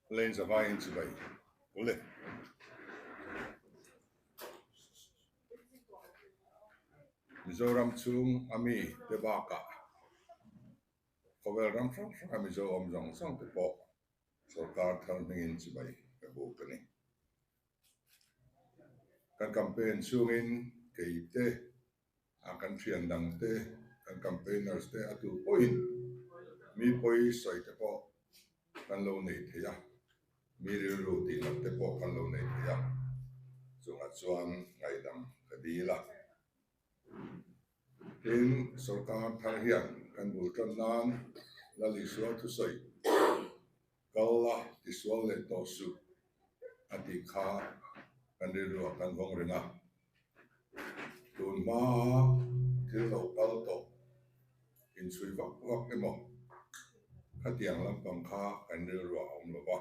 lên sa vai in chibai ule Mizoram chung ami te baka khovel ram sang sang Mizo omjong sang te po sorkar thal mingin chibai ka bu kani kan campaign chungin keite akan thian dang te kan campaigners te atu point mi poi soi te po kan lo nei theya mi ru ti na te po kan lo nei theya chunga chuan ngai dam ka dila tin sorkar thar hian kan bul tron nan la li sual thu soi kalla ti sual le to su ati kha kan ri ru kan hong renga tun ma thil lo kal to in sui vak vak emo khatiang lampang kha kan ri ru om lo ba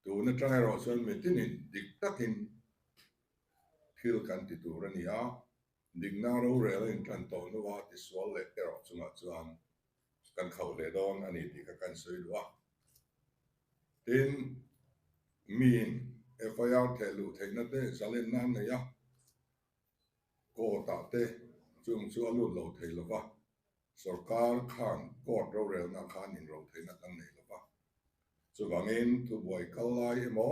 tu na trai ro chuan me tinin dik takin thil kan ti tu rania ding na ro rel in kan to no wa ti sual le ero chunga chuan kan khau le don ani ti ka kan soi wa tin min FIR thelu theina te zalen nan ne ya ko ta te chung chu alu lo thei lo wa sorkar khan ko ro rel na khan in ro theina kan nei lo wa chu wangin tu boy kalai emo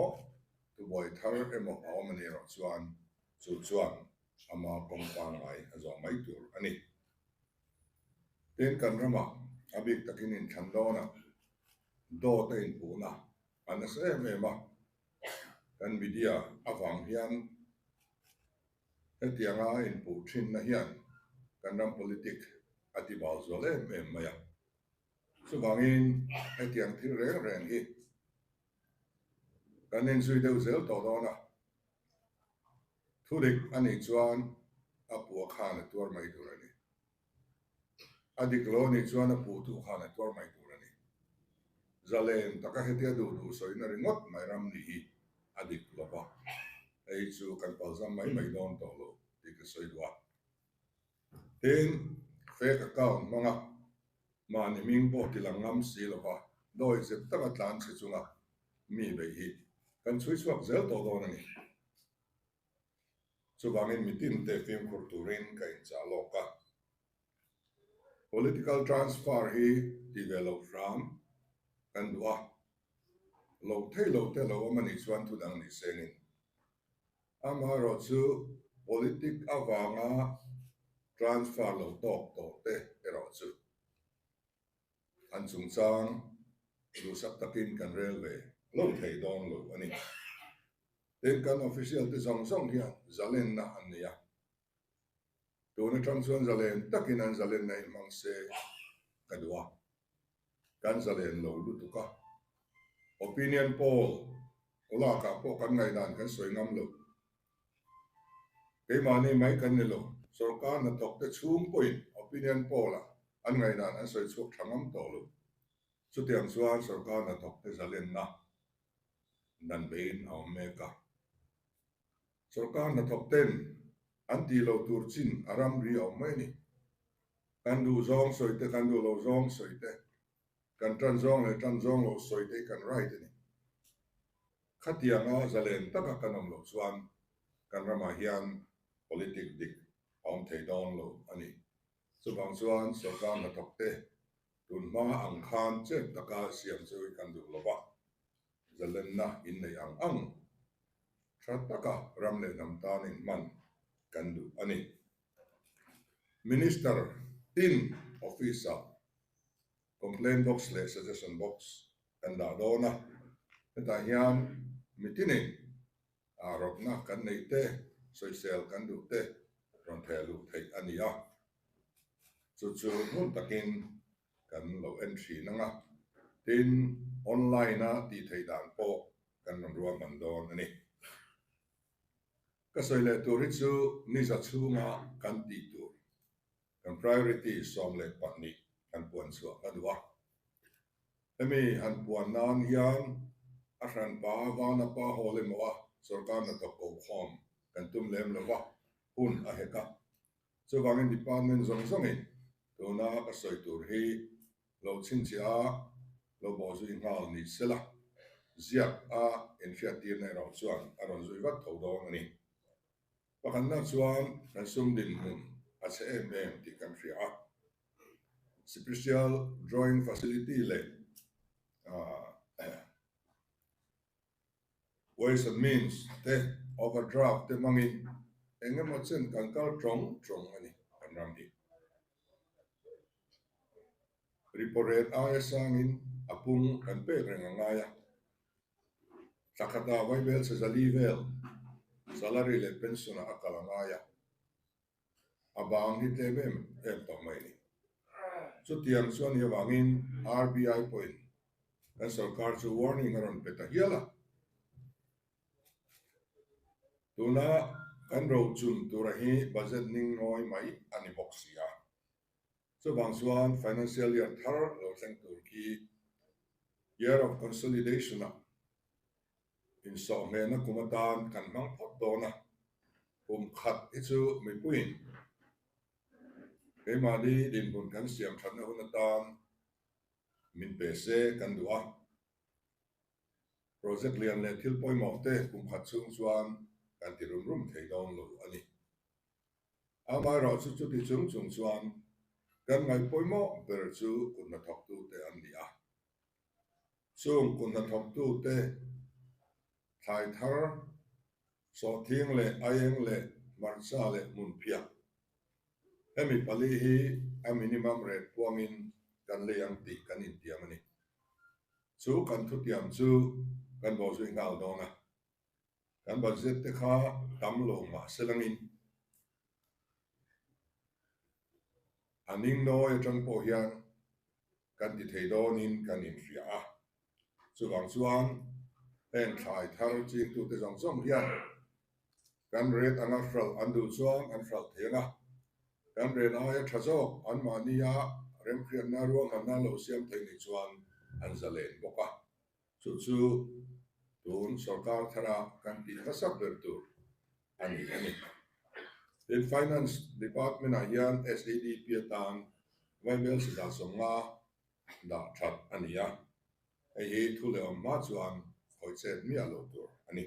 tu boy thar emo awmani ro chuan chu chuan ama pangpang ai azong mai tur ani ten kan rama abik takin in thandona do te in puna anase me ma kan media awang hian hetianga in pu thin na hian kan ram politik ati bal zole me maya chu wangin hetiang thil reng reng hi kan in sui deuh zel to dona thudik ani chuan apua khan tur mai tur ani adik lo ni chuan apu tu khan tur mai tur ani zalen taka hetia du soi na ringot mai ram ni hi adik lo ba ei chu kan palzam mai mai don to lo ti ka soi wa tin fake account manga mani ming bo ti langam si lo ba doi se taka tlan se chunga mi be hi kan chui suak zel to don ani chu wangin mitin te film khur turin ka in cha lo ka political transfer hi develop from kan dua lo te lo mani chuan thu dang ni senin ama ro chu politik awanga transfer lo tok to te ero chu an chung chang lu sak takin kan railway lo thei don lo ani ten kan official te song song hian zalen na ania tu na tang chuan zalen takin an zalen nei mang se kadua kan zalen lo lu tu ka opinion poll ola ka po kan ngai dan kan soi ngam lo ke mani mai kan ni lo sorkar na tok te chung point opinion poll an ngai dan an soi chuk thangam to lo chu tiang chuan sorkar na tok te zalen na dan bein au meka sorkar na tok ten an ti lo tur chin aram ri au mai ni kan du zong soi te kan du lo zong soi te kan tran zong lo soi te kan right ni khatianga zalen taka kanom lo chuan kan rama hian politik dik om thei don lo ani chubang chuan sorkar na tok te tun ma ang khan che taka siam chui kan du lo ba zalen na in nei ang thataka ramle nam tan in man kan du ani minister tin officer complaint box le suggestion box kan da dona ta hian mitinin arok na kan nei te social kan du te ron thelu thei ania chu hun takin kan lo entry nanga tin online na ti thei dan po kan ron ruam man don ani ka soile turi chu ni za chunga kan ti tur kan priority som le patni kan puan chu adwa emi han puan nan hian a ran pa wana pa hole mawa sorkar na to ko khom kan tum lem lawa hun a heka chu wangin department zong zong in to na ka soi tur hi lo chin chia lo bo zu ngal ni sela ziak a in fiat tir nei ro chuan aron zui wat tho dong ani pakan na chuan kan sum din mun a che em ti kan ria special drawing facility le ways and means te overdraft te mangin engemaw chen kan kal trong ani kan ram hi report a sangin apung kan pe reng ngaya sakata vai bel se zali vel salary le pension akala ngaya abang hi te bem em to mai ni chu tiang chuan hi wangin RBI point kan sorkar chu warning aron peta hiala tuna kan ro chun turahi budget ning noi mai ani boxia so bang chuan financial year thar lo thleng tur ki year of consolidation in so me na kumatan kan mang phot dona khat ichu mi puin ke mali din bun kan siam than na hunatan min pese kan dua project lian le thil poimawh te khat chung chuan kan ti rum thei dawn lo ani ama ro chu ti chung chuan kan ngaihpawimawh ber chu kunna thok tu te an ni a chung kunna thok tu te thai thar so thiang le ayeng le marcha le mun phia hemi pali hi a minimum rate puangin kan le yang ti kan in tiam ani chu kan thu tiam chu kan bo zui ngal dona kan budget te kha tam lo ma selangin aning noi tang po hian kan ti thei donin kan in ria a chu wang chuan en thai thar chi tu te zong hian kan ret anga fral andu chuang an fral thenga kan ren ai thazok an mania rem khian na ruang an na lo siam thei ni chuan an zalen boka chu tun sorkar thara kan ti hasak ber tur ani in finance department a hian SEDP tan vaibel sida songa da that ania ei hi thule ma chuan khoi chet mi alo tur ani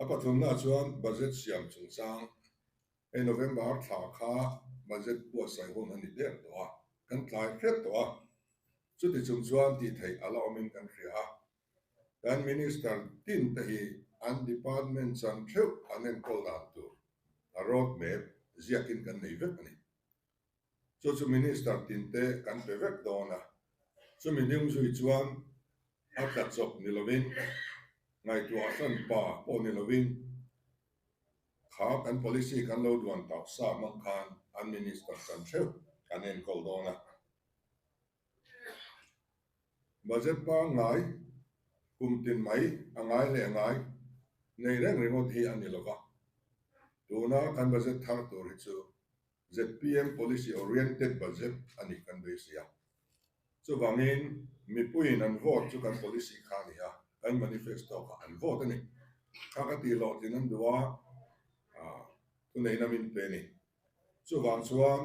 apathum na chuan budget siam chung sang ei November thla kha budget po sai hon ani der to a kan tlai khet to a chu ti chung chuan ti thei ala omin kan ria kan minister tin te hi an department chan theu anen kol dan tu a road map ziakin kan nei vek ani chu minister tin te kan pe vek dona chu mi ning zui chuan a tla chok ni lovin ngai tu a san pa po ni lovin kha kan policy kan lo duan tau sa mang khan an minister chan theu anen kol dona budget pa ngai tin mai angai le angai nei reng remote hi ani lova tuna kan budget thar tur hi chu ZPM policy oriented budget ani kan besia chu wangin mi puin an vote chu kan policy kha ni ha kan manifesto kha an vote ani kha ka ti lo tin an duwa tu nei na min pe ni chu wang chuan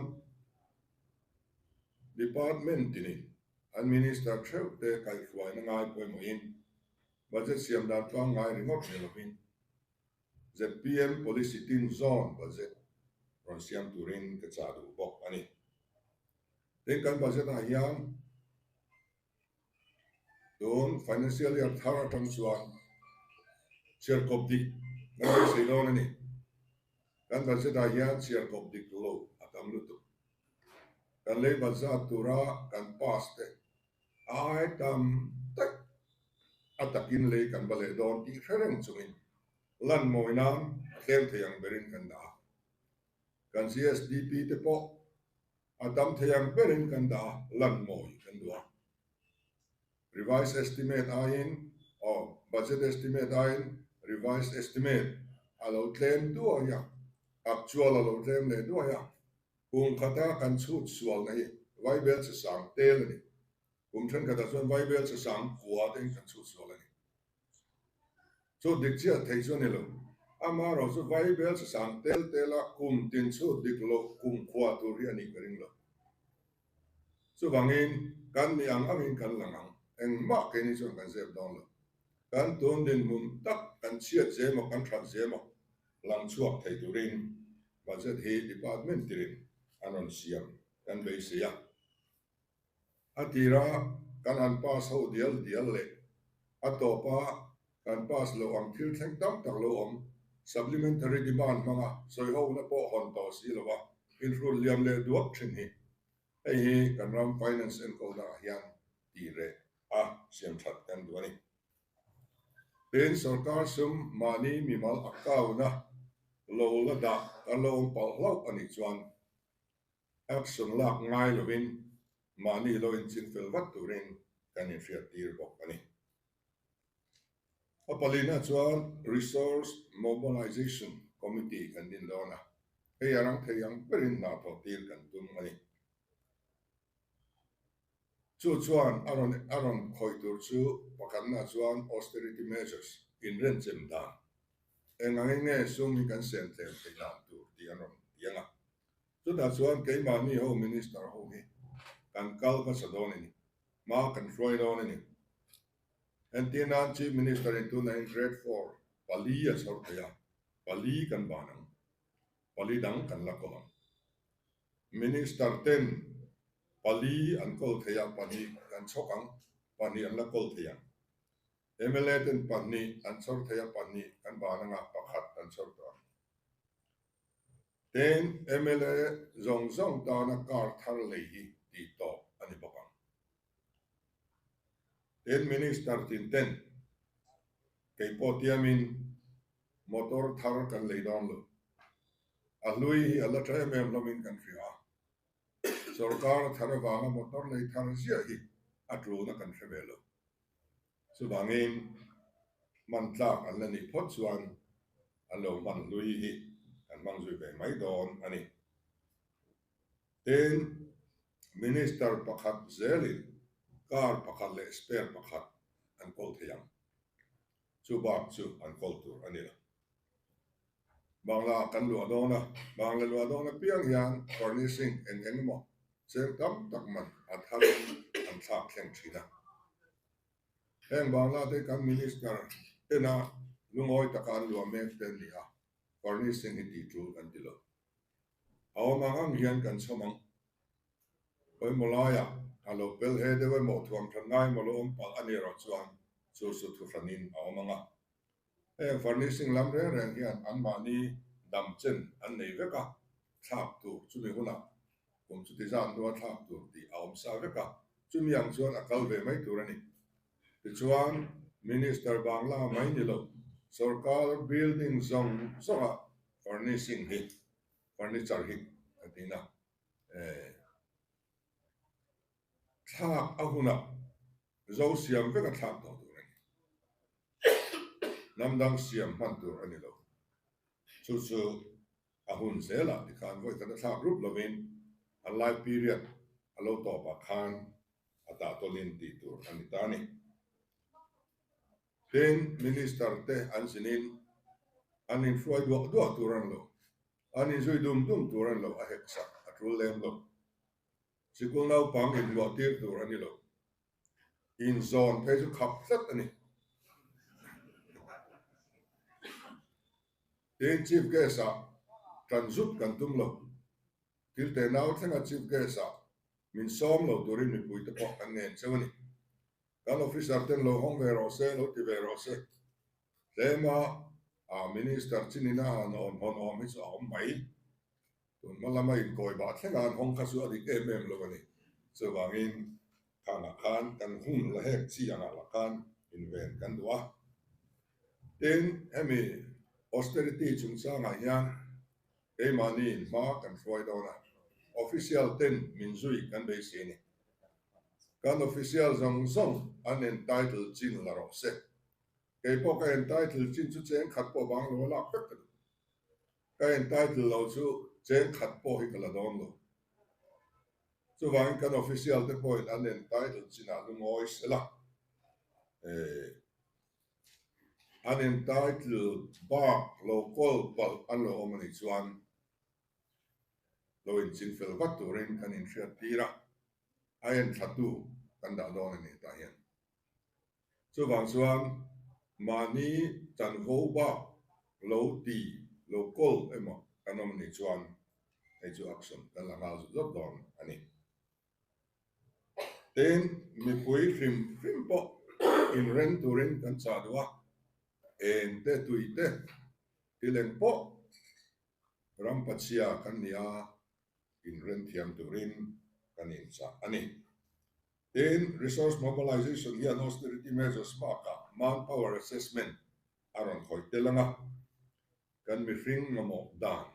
department ni an minister theu te kai khwai na ngai poimo in budget siam dan pa ngai remote ni lovin ZPM policy tin zone budget ron siam turin ke cha du bok ani ten kan budget a hian don financial year thar atang chuan share kop dik na sei don ani kan budget a hian share kop dik lo atam lu tu kan le budget tura kan pass te ai tam tak atakin le kan bale don ti khereng chungin lan moinam tlem theyang berin kan da kan CSDP te po adam theyang berin kan da lan moi kan dua revised estimate ain or budget estimate ain revised estimate alo claim tu ya actual alo claim le tu ya kung khata kan chut sual nei vai bel se sang tel ni kung chen khata chuan vai bel se sang huwa ten kan chut sual ni so dik chia thei chuan ni lo ama ro chu vai bel se sang tel la kum tin chu dik lo kum khwa tu ri ani karing lo chu wangin kan ni angin kan langang eng ma ke ni chuan kan zep dong lo kan tun din mum tak kan chiat zemo kan thak zemo lang chuak thei turin budget hi department tirin anon siam kan be sia atira kan an pass ho dial le atopa kan pass lo ang thil thleng tam tak lo om supplementary demand manga soi ho na po hon to si lo wa in rul liam le duak thin hi hi kan ram finance and ko da hian ti re a siam that kan duani ten sorkar sum mani mimal akau na lo la da kan lo pal lo ani chuan action lak ngai lovin mani lo in chin fel wat turin kan in fiat tir bok ani apalina chuan resource mobilization committee kan din dona hei arang theiang perin na tho tir kan tum ani chu chuan aron khoi tur chu pakhat na chuan austerity measures in ren chem da engang nge sum kan sen tem te na tu ti aron tianga chu da chuan ke mani ho minister ho hi kan kal ka sadon ni ma kan floi don ni and tinan chief minister in 2904 pali a sortaya pali kan banang pali dang kan lakolam minister ten pali an kol thaya pani kan chokang pani an lakol thaya MLA ten pani an chor thaya pani kan bananga pakhat an chor to ten MLA zong zong ta na kar thar lehi ti to ani bakang ten minister tin ten kay potiamin motor thar kan leidon lo alui ala trai mem lomin kan fia sorkar thar wanga motor lei thar sia hi atlu na kan febelo subangin mantla an lani phot chuan alo man lui hi an mang zui ve mai don ani ten minister pakhat zelin kar pakhat le spare pakhat an kol theyang chu bak chu an kol tur ani la bangla kan lu adona bangla lu adona piang hian furnishing en mo chen tam tak man athal an thak thleng thina heng bangla te kan minister tena lungoi takan lu mek ten ni a furnishing hi ti tu kan tilo awamang hian kan chomang oi molaya alo pel he de mo thuam than ngai mo lo pal ani ro chuan chu su thu fanin awamanga furnishing lam re re hian an mani dam chen an nei veka thak tu chu mi huna kum chu ti zan do thak tu ti awm sa veka chu mi ang chuan akal ve mai tur ani ti chuan minister bangla mai ni lo sorkar building zone soha furnishing hi furniture hi atina thak ahuna zo siam veka thak to tur ani namdang siam man tur ani lo chu chu ahun zela ti khan voi kan thak group lovin a life period alo to pa khan ata tolin ti tur ani tani ten minister te an sinin anin floi do turan lo anin zui dum turan lo a hek sak atul lem lo sikul nau pang in lo tir tur ani lo in zone pe chu khap sat ani ten chief guest a kan zup kan tum lo til te nau thenga chief guest a min som lo turin mi pui te po kan nen chewani kan officer ten lo hong ve ro se lo ti ve ro se lema a minister chinina an on hon om hi so mai tun malama in koi ba thenga an hong khasu adi em lo ani so wangin khana khan kan hun la hek chi anga la khan in ven kan dua ten hemi austerity chung sa nga hian ke mani ma kan floi dona official ten min zui kan be se ni kan official zong zong an entitled chin la ro se ke po ka entitled chin chu chen khat po bang lo la pek ka entitled lo chu chen khat po hi kala don lo chu wang kan official te point an entitled chin a lu ngoi se la an entitled ba local pal an lo omani chuan lo in chin fel wat turin kan in fiat tira ayan thatu kan da don ani ta hian chu wang chuan mani chan ho ba lo ti lo kol emo kanom ni chuan ei chu action kan la ngau zot don ani ten mi pui hrim po in ren turin kan cha dwa en te tuite tileng po rampachia kan nia in ren thiam turin kan in cha ani then resource mobilization here austerity measures maka manpower assessment aron khoi telanga kan mi hring ngamo dan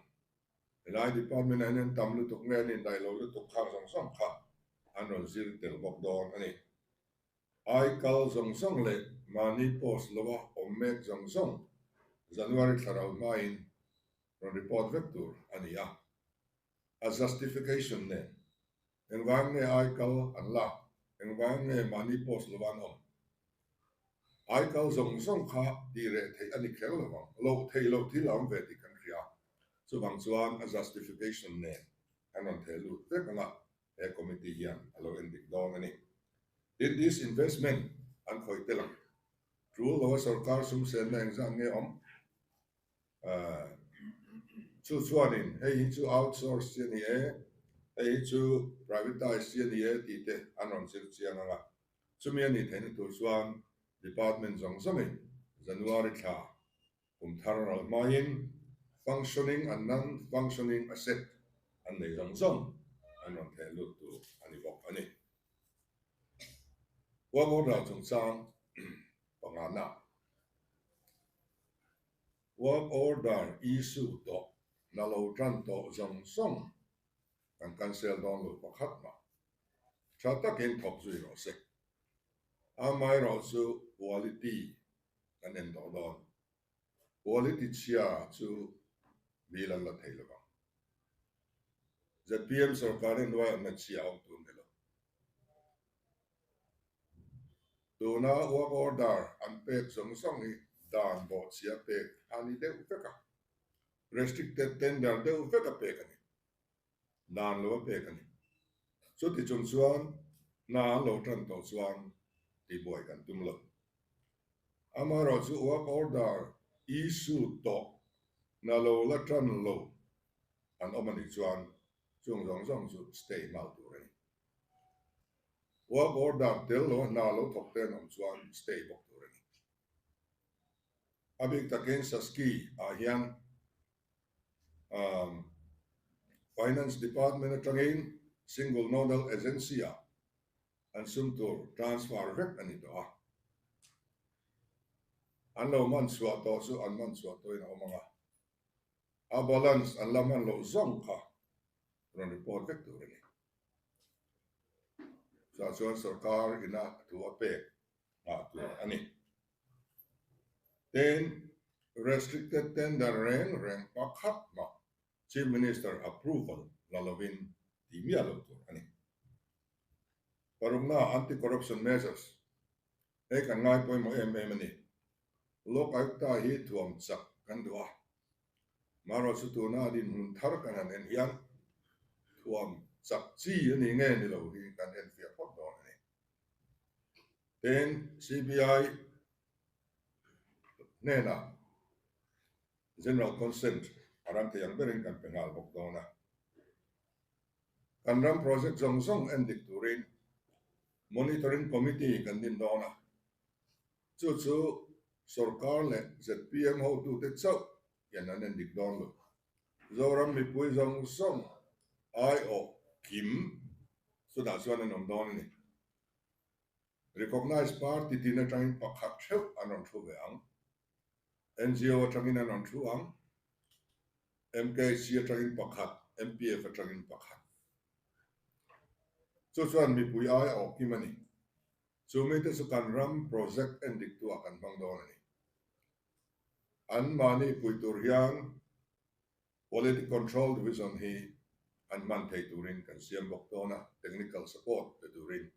elai department anen tamlu tuk nge ni dai lo tuk khang song song kha anon zil tel bok don ani ai kal song song le mani post lowa omek song song January tharau main ron report vector ania a justification ne engwang ne ai kal anla engwang ne mani post lowan om ai kal song song kha di re thei ani khel lawang lo thei lo thi lam ve ti kan ria so bang chuan a justification ne anon thelu te kanga e committee hian alo endik dong ani in this investment an khoi telang true lo sarkar sum sen na exam nge om chu chuanin hei chu outsource ni e hei chu privatize ni e ti te anon sil chiang anga chumi ani thein tu chuan department jong sami January tha thar al main functioning and non-functioning asset an nei jong jong anon thelu tu ani bok ani wa mo da chung chang pangana work order issue to nalo tran to jong song kan cancel don lo pakhat ma chata ken thok zui ro se amai ro chu quality kan en do don quality chia chu bilan la thei lo ZPM sarkar en wa na chia au tu ne lo do na work order an pek jong song hi dan bo chia pek ani de upeka restricted tender de upeka pek ani dan lo pek ani so ti chung chuan na lo tran to chuan ti boy kan tum lo amaro chu work order issue to na lo la tran lo an omani chuan chung jong jong chu stay mal tu re work order tel lo na lo thok ten om chuan stay bok tu re abik taken saski a hian finance department atangin single nodal agency an sumtur transfer vek ani to an lo man suwa to su an man suwa to in omanga a balance an laman lo zong kha ron report vek tu re sa chuan sarkar ina tu ape tu ani then restricted tender reng pakhat ma chief minister approval lalovin timia lo tu ani parumna anti corruption measures e kan ngaihpawimawh ani lok ayukta hi thuam chak kan dua maro chu tu na din hun thar kan an en hian thuam chak chi ani nge ni lo hi kan en fia phok don ani then CBI nena general consent aram te yang berin kan pengal bok dona kan ram project jong song endik turin monitoring committee kan din dona chu sorkar le ZPM ho tu te chau yan an endik don lo zoram mi pui jong song ai o kim so da chuan an om don ni recognized party tin atangin pakhat theu anon thu ve ang NGO atangin anon thu ang MKC atangin pakhat MPF atangin pakhat so chuan mi pui ai o kim ani chumi te su kan ram project endik tu akan bang don ani an mani pui tur hian quality control division hi an man thei turin kan siam bok dona technical support te turin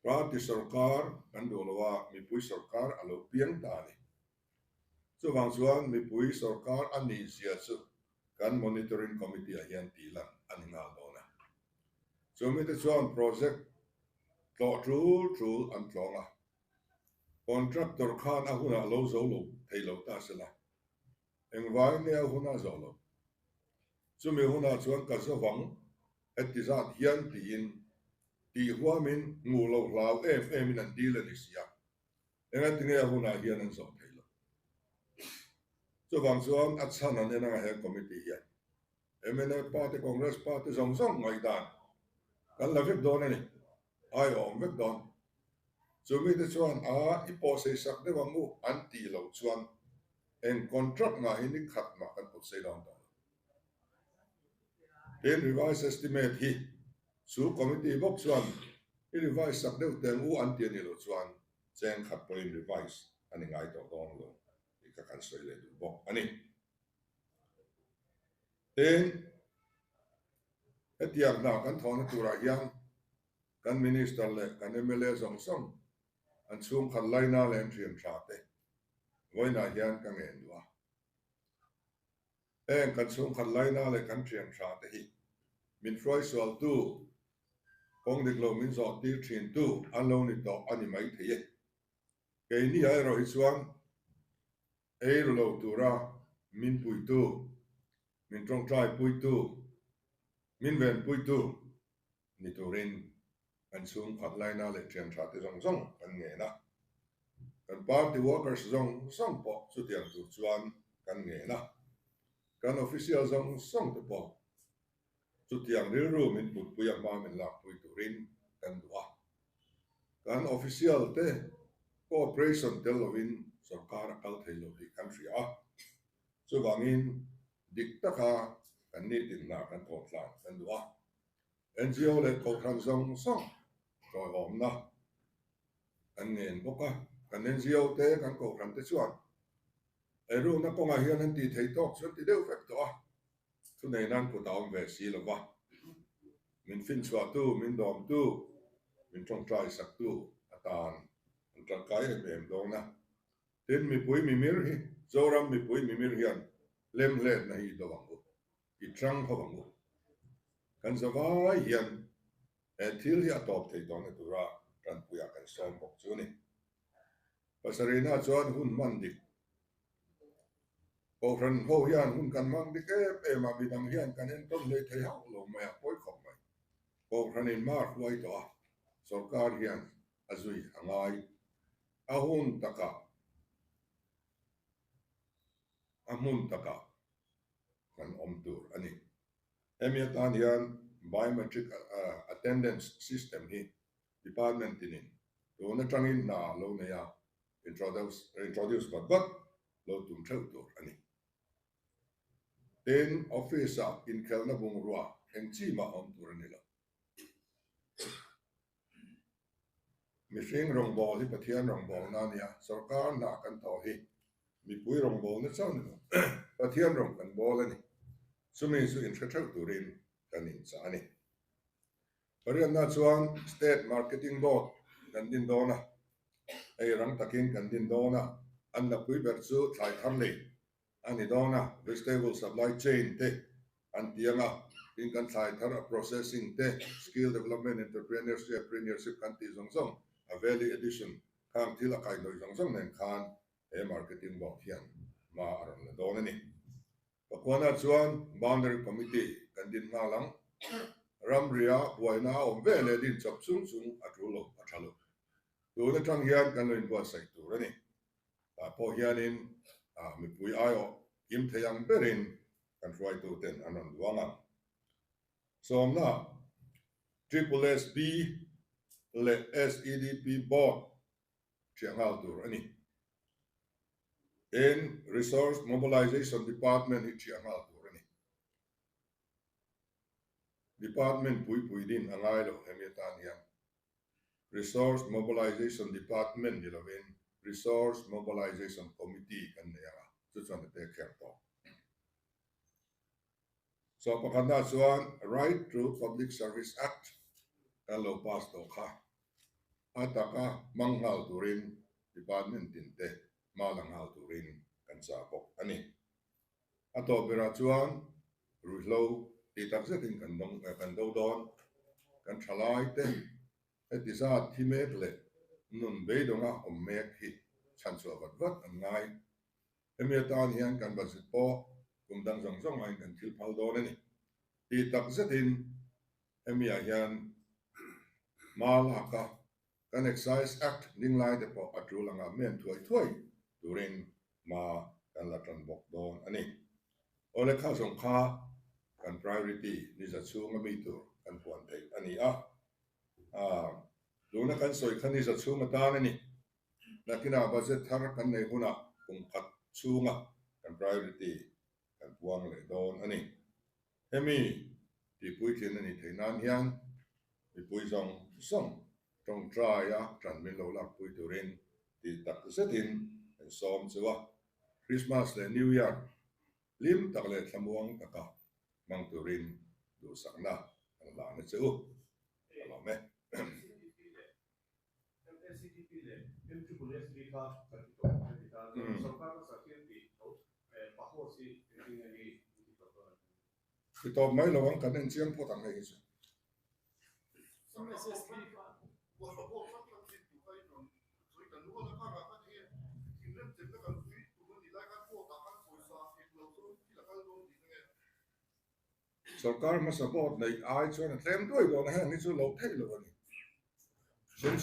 Prati sarkar kan dolowa mi pui sarkar alo piang ta ni so wang chuan mi pui sarkar ani sia chu kan monitoring committee a hian tilan an nga dona so mi te chuan project tlo trul an tlonga contractor khan a huna lo zo lo theilo ta sela engwai ne a huna zo lo chumi huna chuan ka zo wang etizat hian tin ti huamin ngu lo lau em in an deal ni sia enga tinge a huna hian an zo theilo so wang chuan at san an ena he committee hian MNA party congress party zong ngai dan kan la vek don ani ai om vek don chumi te chuan a ipo se sak de wangu an ti lo chuan en contract nga hini khat ma kan put se don in revised estimate hi su committee box chuan i revise sak de teng u an ti ni lo chuan cheng khat point revise ani ngai to don lo i ka kan soi le du bok ani ten etiak na kan thon tura hian kan minister le kan MLA zong an chung khat laina le thiam tha te voina hian ka ngen wa en kan chung khat laina le kan thiam tha te hi min froi sol tu kong dik lo min zo ti thin tu an lo ni to ani mai the ke ni ai ro hi chuan ei lo tura min pui tu min trong trai pui tu min ven pui tu ni turin an chung khat laina le thiam tha te zong kan nge na kan party workers zong po chu tiang tu chuan kan nge na kan official zong te po chu tiang ru min put puya ma min la pui turin kan dua kan official te cooperation tel lovin sorkar kal thailo hi country a chu wangin dik taka kan ni tin na kan thot tlan kan dua NGO le ko khan zong rồi om na kan ngen boka kan NGO te kan ko khan te chuan ru na ko nga hian an ti thei tok chuan ti deuh vek to a chu nei nan pu taom ve si lo wa min fin chua tu min dom tu min trong trai sak tu atan an tang kai em do na ten mi pui mi mir hi zoram mi pui mi mir hian lem let na hi do wangu i trang ho wangu kan zawai hian thil hi atop thei don na tura kan puya kan som bok chu ni pasarina chuan hun man dik ko ran ho hian hun kan mang dik e ma bidang hian kan en tom le thei hau lo ma poi khom mai ko ran in mar huai to sorkar hian azui angai ahun taka amun taka kan om tur ani emiat an hian biometric attendance system hi department in to na tangin na lo na ya introduce but lo tum thau tur ani ten office in khelna bung ruwa heng chi ma om tur ani lo mi hring rong bol hi pathian rong bol na nia sarkar na kan tho hi mi pui rong bol na chau ni pathian rong kan bol ani sumi su in thau turin kan in sa ani parian na chuan state marketing board kan din dona ei rang takin kan din dona an na pui ber chu thlai tham le ani dona vegetable supply chain te an tianga in kan thlai thar processing te skill development entrepreneurship kan ti zong a value addition khang thila kai noi zong nen khan e marketing board hian ma aron na dona ni pakwana chuan boundary committee kan din nga lang ramria buaina om vele din chop chung atrulo athalo tu na tang hian kan loin bua sai tu rani ta po hianin mi pui ayo kim theyang berin kan roi tu ten anon wanga somna SSSB le SEDP board chiangal tur ani in resource mobilization department hi chiangal tur ani department pui din angai lo hemiatan hian resource mobilization department nilovin resource mobilization committee kan ne anga chu chuan te kher to so pakanda chuan right to public service act kan lo pass to kha ataka manghal turin department tin te malanghal turin kan sa pok ani ato bera chuan ruhlo ti tak zetin kan do don kan thalai te etisat thi mek le nun beidonga mek hi chanchu wat an ngai emiatan hian kan basit po kumdang zong ai kan thil phal don ani ti tak zetin emia hian mal haka kan excise act ning lai de po atrulanga men thuai during ma kan la tran bok don ani ole kha zong kha kan priority ni za chunga mi tu kan puan thei ani luna kan soi khani za chunga ta ani nakina budget thar kan nei huna kung khat chunga kan priority kan puang le don ani hemi ti pui thin ani theinan hian ti pui zong trong try ya tran min lo lak pui turin ti tak zetin en som chuwa Christmas le New Year lim tak le thamuang taka mang turin du sakna an la na chu alo me SEDP le MSSSB ka sorkar sa thiat paho si tingani ti top mai lo ang kan en chiang po tang nei chu MSSSB ka wa bo sa kan si tu kai non so kan lu la ka ka ni tin len chen ka kan fi tu ni la ka ko ta kan so sa e lo so ti la ka lo ni nge sorkar ma support nei ai chuan a tlem doi do na hang ni chu lo thei lo ani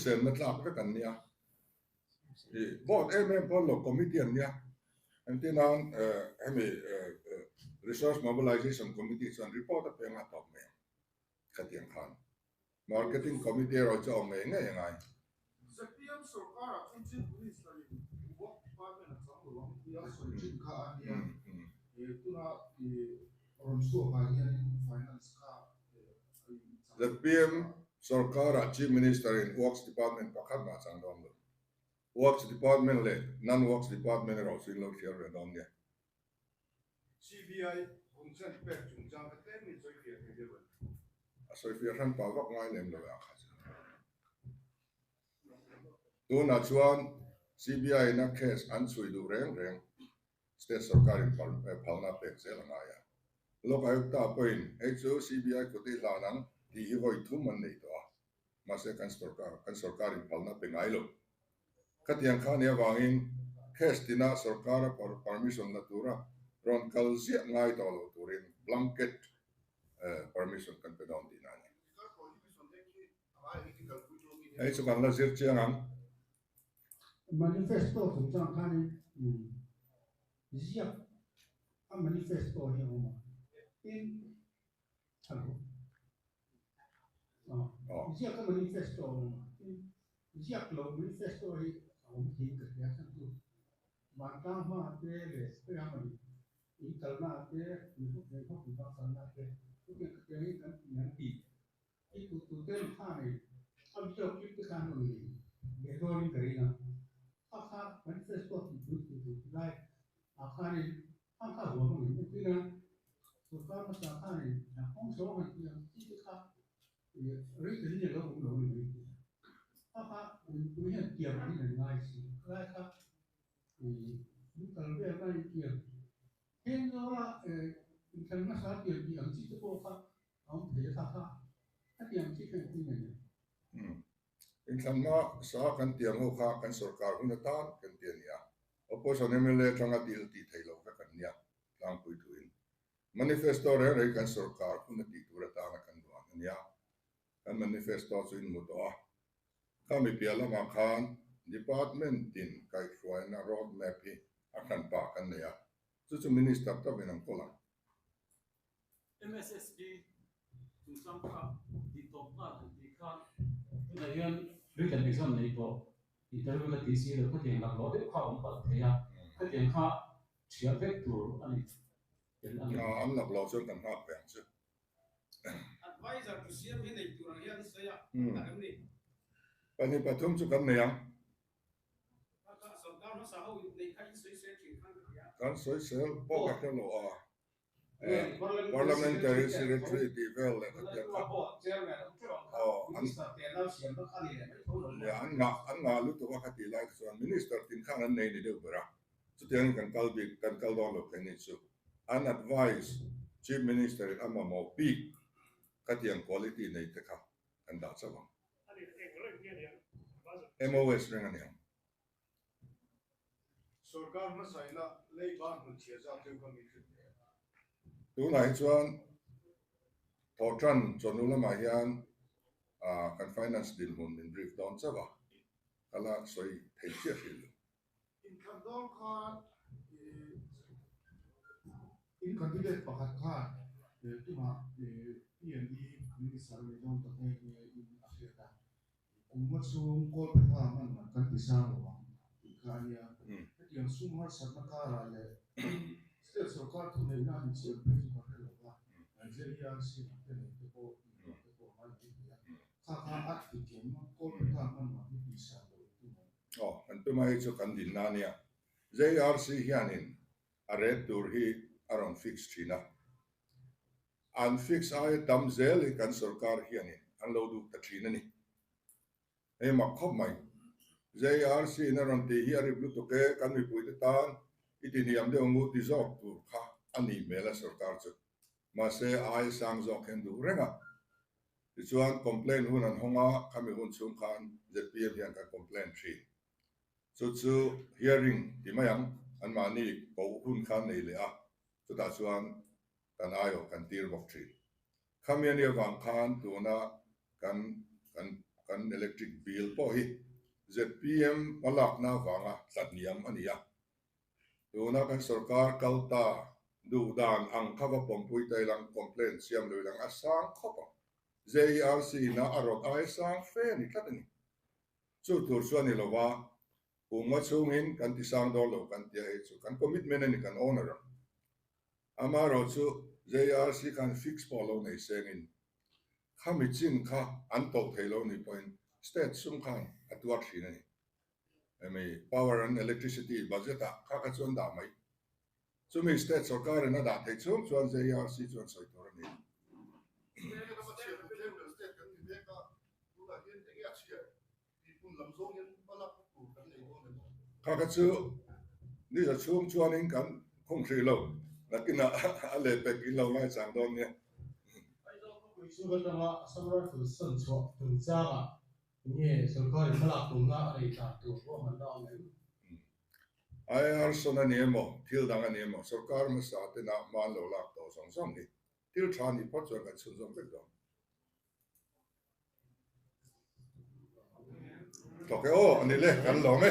sem na tlap ka kan nia board pol lo committee an nia antinan hemi resource mobilization committee chuan report a penga top me khatiang khan marketing committee ro chaw me ngai ZPM sorkar a chin police la ni work department a chang lo ya so chin kha ania tuna ronso ma hian finance ka ZPM sorkar chief minister in works department pakhat ma chang dom lo works department le non works department ro sin lo share re dom nia CBI hongchan pek chungchang ka tem ni choi fiat ni dewa so if you ran pa wak ngai lem lo ya kha tu na chuan CBI na case an chui du reng state sorkar in palna pek zel nga ya lo ka ta point HO CBI ko ti la nang ti hi hoi thum man nei to ma se kan sorkar in palna pe ngai lo khatiang khan ya wangin case tina sorkar permission la tura ron kal zia ngai to lo turin blanket permission kan pe don dinani ai chu kan la zir chiang ang manifesto chungchang khani zia a manifesto hi homa in hello zia ka manifesto homa zia lo manifesto hi hom thi ka ya san tu ma ka ma te le pe ha mani in kalna te ni ko ne ko ba sanna te ko ke ke ni kan yan ti I tu te khani am yo ki te kan no ni be do ni kari na akha manifesto ki tu lai akhani akha ho mo ni ti na so ka ma sa khani na hong so ha ti ti kha ri ti ni lo mo lo ni akha tu hian ki ar ni ngai si lai kha ni kal ve ngai ki hen yo la in kan ma sa ti ki ang chi ko kha ang the kha tiang chi kan ti ne in thamma sa kan tiang ho kha kan sorkar huna tan kan tian ya opposition MLA thanga dil ti thailo ka kan nia tlang pui tuin manifesto re kan sorkar huna ti tura ta na kan duan nia kan manifesto chuin mu to kami piala ma khan department tin kai khwai na road map hi akan pa kan nia chu minister ta benang kola MSSB chung ka di top na di ka na yan written exam nei to interview la TC le ko tiang lang lo de kha om pal the ya ka tiang kha chia vek tur ani tel ani am nak lo chon kan ha pe chu advisor to CM hi nei tur hian saya adam ni pani pathum chu kan nia ka sorkar ma sa ho nei khai soi se thi khan ya kan soi sel po ka lo parliamentary secretary di vel le ka an nga lu to ka ti lai so minister tin khang an nei ni de bra chu tiang kan kal don lo kan ni chu an advice chief minister amma mo pi ka tiang quality nei te kha an da cha MOS ring anh em sorkar mà sai na lấy ban một chia ra theo con mình tu này chuan thọ trăn cho nó là mà hiền can finance deal hồn in brief down chắc à kala soi thấy chết rồi in kan dol kha in candidate pakhat kha tuma PND community survey don ta in Africa kuma chung kol pha man kan tisang wa kania yang sumar sarnaka ra le state sarkar thu nei na ni che pe ju ka lo wa Nigeria si te ne ko ma ti ya kha at ti kem kol pha man ma ni tisang lo anh tôi mới cho căn din na nia JRC hianin a red tour hi around fix china an fix ai tam zel kan sarkar hianin an lo du ta china ni e ma khop mai JRC na ron te hi ari blu to ke kan mi pui tan itin hiam de ngu ti zok tur kha ani mela sarkar chu ma se ai sang zok hen du renga ti chuan complain hun an honga khami hun chung khan ZPM hian ka complain thi chu hearing ti mayang an mani ko hun khan nei le a chu ta chuan kan ayo kan tir bok thi khamian ya wang khan tu na kan electric bill po hi ZPM malak na wanga tlatniam ania tu na kan sarkar kalta du dan ang khava pompui tai lang complaint siam lo lang asang khopa JRC na arot ai sang fe ni tlatani chu tur chuan ni lowa uma chungin kan tisang do lo kan tia he chu kan commitment ni kan honor ama ro chu JRC kan fix polo nei sengin khami chin kha an to thelo ni point state sum khan atwar thina ni emi power and electricity budget kha ka chon da mai chumi state sarkar na da thei chung chuan JRC chuan soi tor ni kha ka chu ni sa chung chuan in kan khong thri lo lakina ale pe kin lo lai chang don ne su ban da samra tu san cho tu cha ma ni sarkar malak tu na ai ta tu ko man da ne ai ar sona nemo thil dang anemo sarkar ma sa te na man lo lak to song song ni thil tha ni pot chuan kan chun song pek do to ke o ani le kan lo me